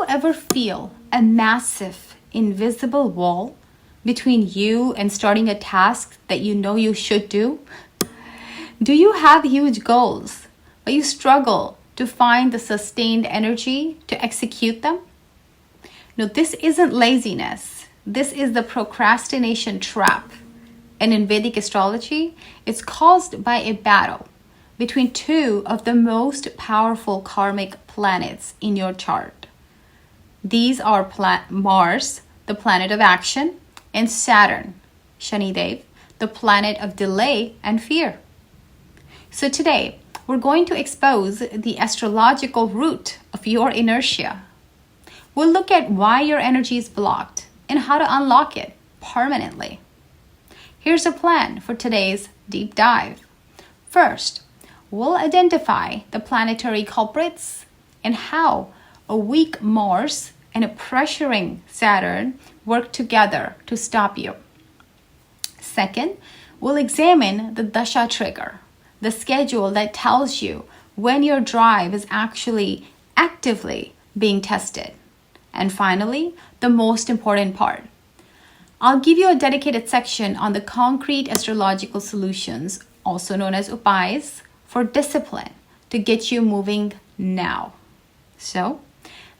you ever feel a massive, invisible wall between you and starting a task that you know you should do? Do you have huge goals, but you struggle to find the sustained energy to execute them? No, this isn't laziness. This is the procrastination trap. And in Vedic astrology, it's caused by a battle between two of the most powerful karmic planets in your chart. These are Mars, the planet of action, and Saturn, Shani Dev, the planet of delay and fear. So today, we're going to expose the astrological root of your inertia. We'll look at why your energy is blocked and how to unlock it permanently. Here's a plan for today's deep dive. First, we'll identify the planetary culprits and how a weak Mars and a pressuring Saturn work together to stop you. Second, we'll examine the dasha trigger, the schedule that tells you when your drive is actually actively being tested. And finally, the most important part. I'll give you a dedicated section on the concrete astrological solutions, also known as upais, for discipline to get you moving now. So,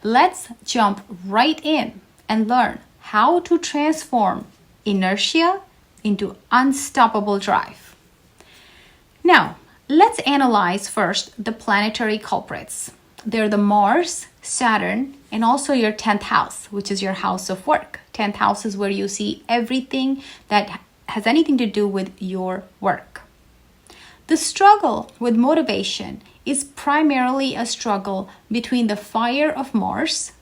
let's jump right in and learn how to transform inertia into unstoppable drive. Now, let's analyze first the planetary culprits. They're the Mars, Saturn, and also your 10th house, which is your house of work. 10th house is where you see everything that has anything to do with your work. The struggle with motivation is primarily a struggle between the fire of Mars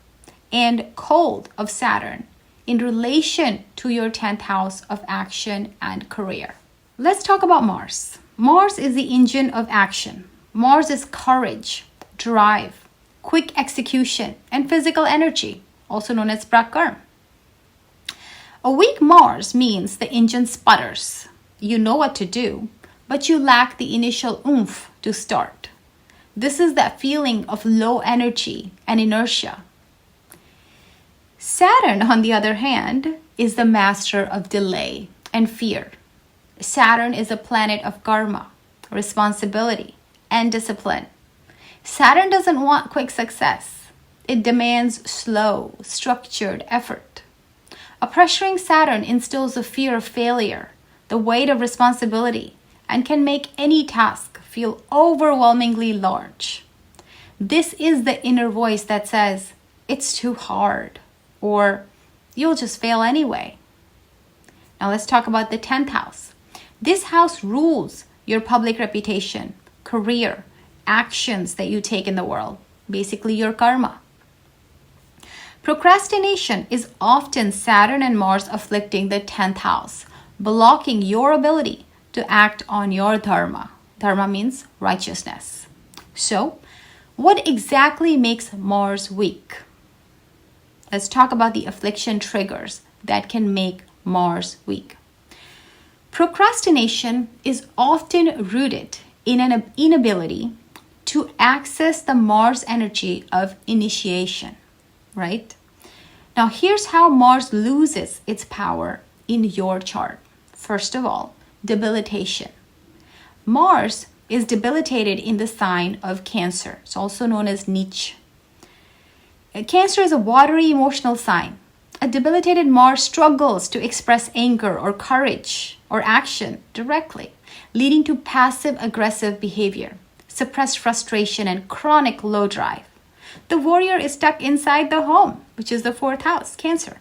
and cold of Saturn in relation to your 10th house of action and career. Let's talk about Mars. Mars is the engine of action. Mars is courage, drive, quick execution, and physical energy, also known as prakarm. A weak Mars means the engine sputters. You know what to do, but you lack the initial oomph to start. This is that feeling of low energy and inertia. Saturn, on the other hand, is the master of delay and fear. Saturn is a planet of karma, responsibility, and discipline. Saturn doesn't want quick success. It demands slow, structured effort. A pressuring Saturn instills a fear of failure, the weight of responsibility, and can make any task feel overwhelmingly large. This is the inner voice that says, it's too hard, or you'll just fail anyway. Now let's talk about the 10th house. This house rules your public reputation, career, actions that you take in the world, basically your karma. Procrastination is often Saturn and Mars afflicting the 10th house, blocking your ability to act on your dharma. Dharma means righteousness. So, what exactly makes Mars weak? Let's talk about the affliction triggers that can make Mars weak. Procrastination is often rooted in an inability to access the Mars energy of initiation, right? Now, here's how Mars loses its power in your chart. First of all, debilitation. Mars is debilitated in the sign of Cancer. It's also known as Nietzsche. Cancer is a watery emotional sign. A debilitated Mars struggles to express anger or courage or action directly, leading to passive-aggressive behavior, suppressed frustration, and chronic low drive. The warrior is stuck inside the home, which is the 4th house, Cancer.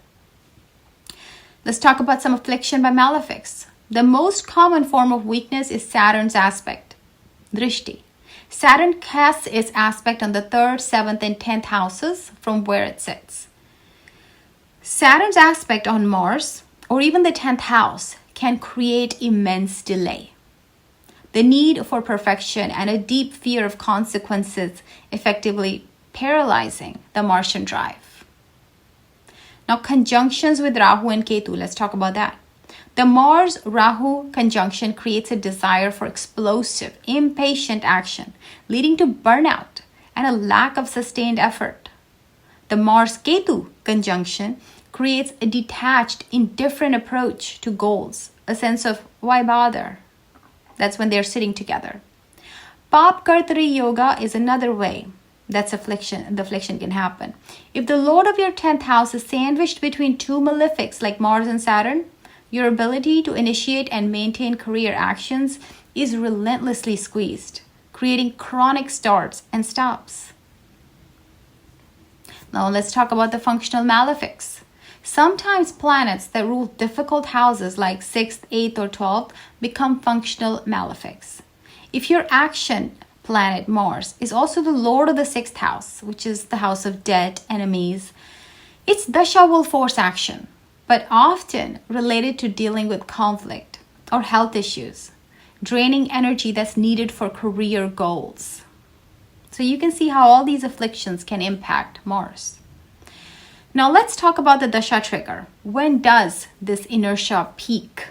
Let's talk about some affliction by malefics. The most common form of weakness is Saturn's aspect, Drishti. Saturn casts its aspect on the 3rd, 7th, and 10th houses from where it sits. Saturn's aspect on Mars, or even the 10th house, can create immense delay. The need for perfection and a deep fear of consequences effectively paralyzing the Martian drive. Now, conjunctions with Rahu and Ketu, let's talk about that. The Mars-Rahu conjunction creates a desire for explosive, impatient action, leading to burnout and a lack of sustained effort. The Mars-Ketu conjunction creates a detached, indifferent approach to goals, a sense of why bother? That's when they're sitting together. Pap Kartari Yoga is another way that's affliction. The affliction can happen. If the Lord of your 10th house is sandwiched between two malefics like Mars and Saturn, your ability to initiate and maintain career actions is relentlessly squeezed, creating chronic starts and stops. Now let's talk about the functional malefics. Sometimes planets that rule difficult houses like 6th, 8th, or 12th become functional malefics. If your action planet Mars is also the lord of the 6th house, which is the house of debt, enemies, its dasha will force action, but often related to dealing with conflict or health issues, draining energy that's needed for career goals. So you can see how all these afflictions can impact Mars. Now let's talk about the dasha trigger. When does this inertia peak?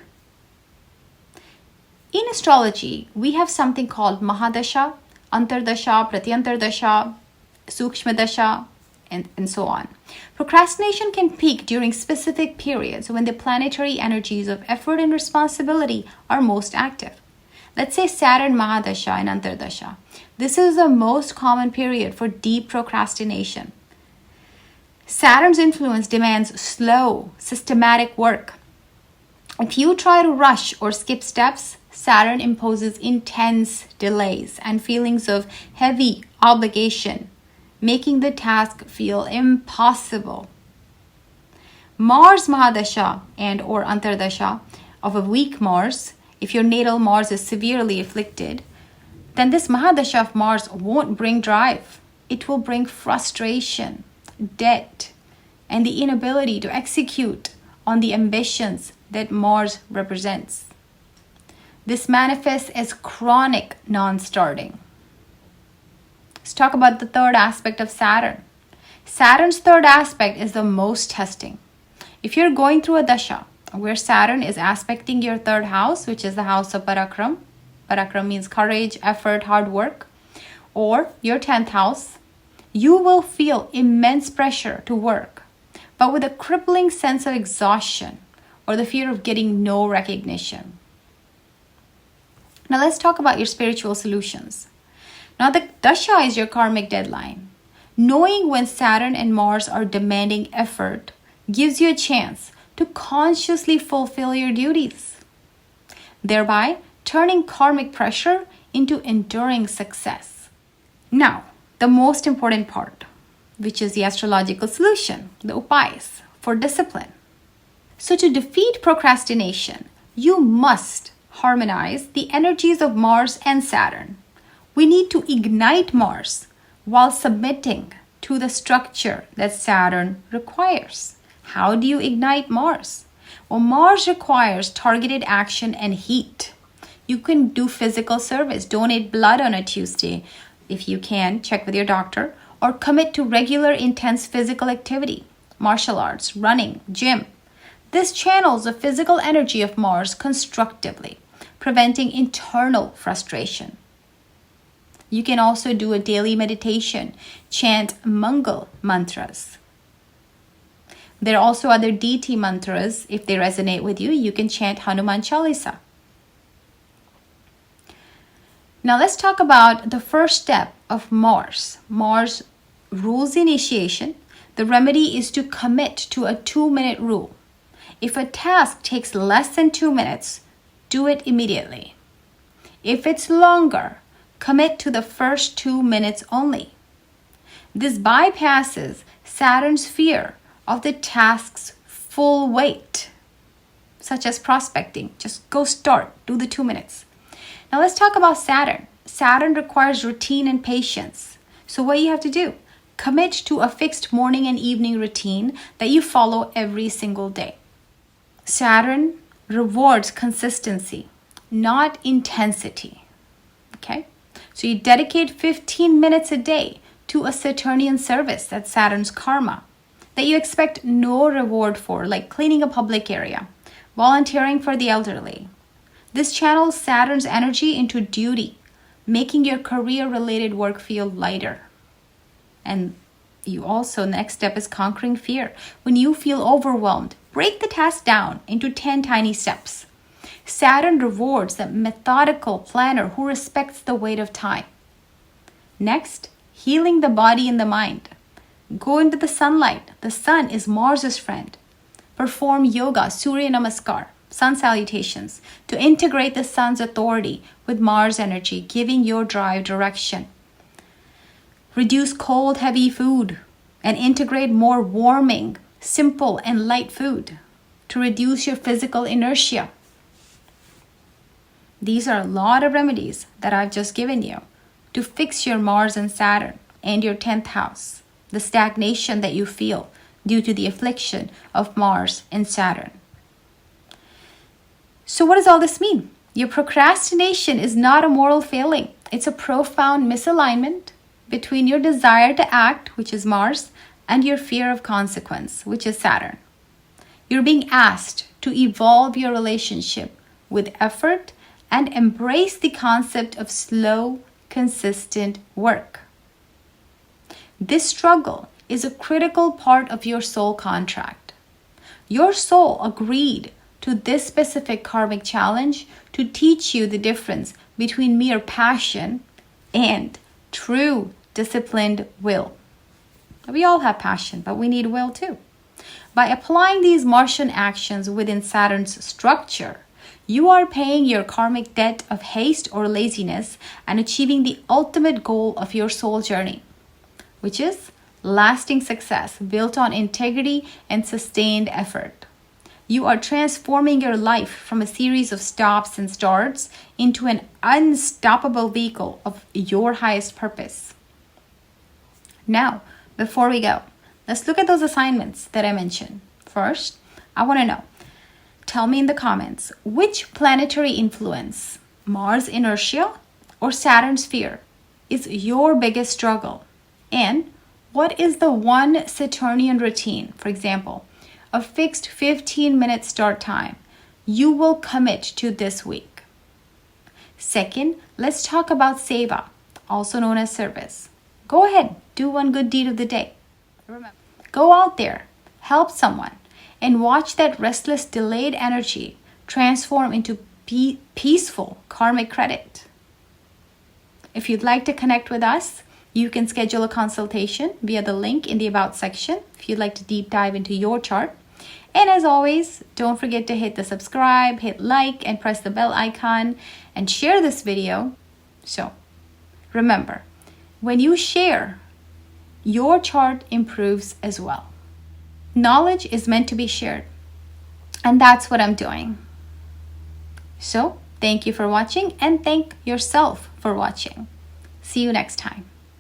In astrology, we have something called Mahadasha, Antardasha, Pratyantardasha, Sukshmadasha, and so on. Procrastination can peak during specific periods when the planetary energies of effort and responsibility are most active. Let's say Saturn Mahadasha and Antardasha. This is the most common period for deep procrastination. Saturn's influence demands slow, systematic work. If you try to rush or skip steps, Saturn imposes intense delays and feelings of heavy obligation, making the task feel impossible. Mars Mahadasha and or Antardasha of a weak Mars, if your natal Mars is severely afflicted, then this Mahadasha of Mars won't bring drive. It will bring frustration, debt, and the inability to execute on the ambitions that Mars represents. This manifests as chronic non-starting. Let's talk about the third aspect of Saturn. Saturn's third aspect is the most testing. If you're going through a dasha where Saturn is aspecting your third house, which is the house of Parakram, Parakram means courage, effort, hard work, or your 10th house, you will feel immense pressure to work, but with a crippling sense of exhaustion or the fear of getting no recognition. Now let's talk about your spiritual solutions. Now the dasha is your karmic deadline. Knowing when Saturn and Mars are demanding effort gives you a chance to consciously fulfill your duties, thereby turning karmic pressure into enduring success. Now, the most important part, which is the astrological solution, the upayas for discipline. So to defeat procrastination, you must harmonize the energies of Mars and Saturn. We need to ignite Mars while submitting to the structure that Saturn requires. How do you ignite Mars? Well, Mars requires targeted action and heat. You can do physical service, donate blood on a Tuesday. If you can, check with your doctor, or commit to regular intense physical activity, martial arts, running, gym. This channels the physical energy of Mars constructively, preventing internal frustration. You can also do a daily meditation, chant Mangal mantras. There are also other deity mantras. If they resonate with you, you can chant Hanuman Chalisa. Now let's talk about the first step of Mars. Mars rules initiation. The remedy is to commit to a 2-minute rule. If a task takes less than 2 minutes, do it immediately. If it's longer, commit to the first 2 minutes only. This bypasses Saturn's fear of the task's full weight, such as prospecting. Just go start, do the 2 minutes. Now let's talk about Saturn. Saturn requires routine and patience. So what you have to do? Commit to a fixed morning and evening routine that you follow every single day. Saturn rewards consistency, not intensity. Okay? So you dedicate 15 minutes a day to a Saturnian service, that's Saturn's karma, that you expect no reward for, like cleaning a public area, volunteering for the elderly. This channels Saturn's energy into duty, making your career-related work feel lighter. And You also, next step is conquering fear. When you feel overwhelmed, break the task down into 10 tiny steps. Saturn rewards the methodical planner who respects the weight of time. Next, healing the body and the mind. Go into the sunlight. The sun is Mars's friend. Perform yoga, Surya Namaskar, sun salutations, to integrate the sun's authority with Mars energy, giving your drive direction. Reduce cold, heavy food and integrate more warming, simple, and light food to reduce your physical inertia. These are a lot of remedies that I've just given you to fix your Mars and Saturn and your 10th house, the stagnation that you feel due to the affliction of Mars and Saturn. So what does all this mean? Your procrastination is not a moral failing. It's a profound misalignment between your desire to act, which is Mars, and your fear of consequence, which is Saturn. You're being asked to evolve your relationship with effort and embrace the concept of slow, consistent work. This struggle is a critical part of your soul contract. Your soul agreed to this specific karmic challenge to teach you the difference between mere passion and true disciplined will. We all have passion, but we need will too. By applying these Martian actions within Saturn's structure, you are paying your karmic debt of haste or laziness and achieving the ultimate goal of your soul journey, which is lasting success built on integrity and sustained effort. You are transforming your life from a series of stops and starts into an unstoppable vehicle of your highest purpose. Now, before we go, let's look at those assignments that I mentioned. First, I want to know, tell me in the comments, which planetary influence, Mars inertia or Saturn's fear, is your biggest struggle? And what is the one Saturnian routine, for example, a fixed 15-minute start time, you will commit to this week? Second, let's talk about seva, also known as service. Go ahead, do one good deed of the day. Remember, go out there, help someone, and watch that restless, delayed energy transform into peaceful karmic credit. If you'd like to connect with us, you can schedule a consultation via the link in the About section if you'd like to deep dive into your chart. And as always, don't forget to hit the subscribe, hit like, and press the bell icon, and share this video. So, remember, when you share, your chart improves as well. Knowledge is meant to be shared, and that's what I'm doing. So, thank you for watching, and thank yourself for watching. See you next time.